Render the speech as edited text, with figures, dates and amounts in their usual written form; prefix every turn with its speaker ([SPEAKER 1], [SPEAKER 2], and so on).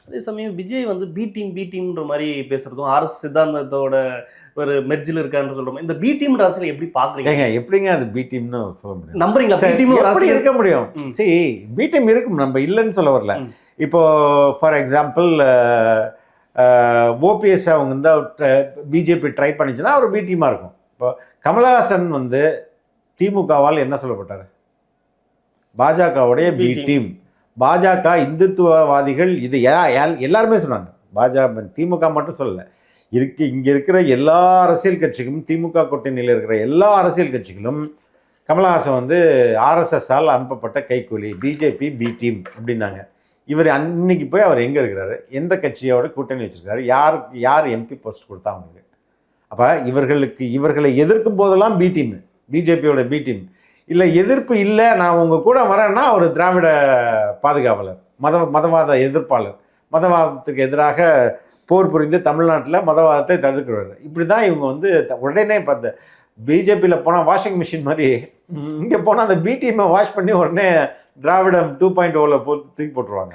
[SPEAKER 1] அதே சமயம் விஜய் வந்து பி டீம்ன்ற மாதிரி பேசுறதும் ஆர்எஸ் சித்தாந்தத்தோட ஒரு மெர்ஜில் இருக்கான்னு சொல்றோம். இந்த பி டீம்ன்ற அரசியல் எப்படி பாக்குறீங்க?
[SPEAKER 2] ஏங்க எப்படிங்க அது பி டீம்னு சொல்ல முடியும்?
[SPEAKER 1] நம்புறீங்களா? பி டீம் ஒரு
[SPEAKER 2] எப்படி
[SPEAKER 1] அரசியல்
[SPEAKER 2] இருக்க முடியும்? சரி, பி டீம் இருக்கும், நம்ம இல்லைன்னு சொல்ல வரல. இப்போ ஃபார் எக்ஸாம்பிள் ஓபிஎஸ் அவங்க வந்து பிஜேபி ட்ரை பண்ணிச்சுன்னா அவர் பி டீமாக இருக்கும். இப்போ கமலஹாசன் வந்து திமுகவால் என்ன சொல்லப்பட்டார்? பாஜகவுடைய பி டீம். பாஜக இந்துத்துவவாதிகள் இது எல்லாருமே சொன்னாங்க. திமுக மட்டும் சொல்லலை, இங்கே இருக்கிற எல்லா அரசியல் கட்சிகளும், திமுக கூட்டணியில் இருக்கிற எல்லா அரசியல் கட்சிகளும் கமலஹாசன் வந்து ஆர்எஸ்எஸ்ஸால் அனுப்பப்பட்ட கைக்கூலி, பிஜேபி பி டீம் அப்படின்னாங்க. இவர் அன்னைக்கு போய் அவர் எங்கே இருக்கிறாரு, எந்த கட்சியோட கூட்டணி வச்சுருக்காரு, யார் எம்பி போஸ்ட் கொடுத்தா அவங்களுக்கு? அப்போ இவர்களை எதிர்க்கும் போதெல்லாம் பி டீம், பிஜேபியோட பி டீம். இல்லை எதிர்ப்பு இல்லை, நான் உங்கள் கூட வரேன்னா அவர் திராவிட பாதுகாவலர், மதவாத எதிர்ப்பாளர், மதவாதத்துக்கு எதிராக போர் புரிந்து தமிழ்நாட்டில் மதவாதத்தை தடுக்கிறார். இப்படி தான் இவங்க வந்து உடனே பார்த்த பிஜேபியில் போனால் வாஷிங் மிஷின் மாதிரி, இங்கே போனால் அந்த பி டீமை வாஷ் பண்ணி உடனே திராவிடம் 2.0 போட்டு தூக்கி போட்டுருவாங்க.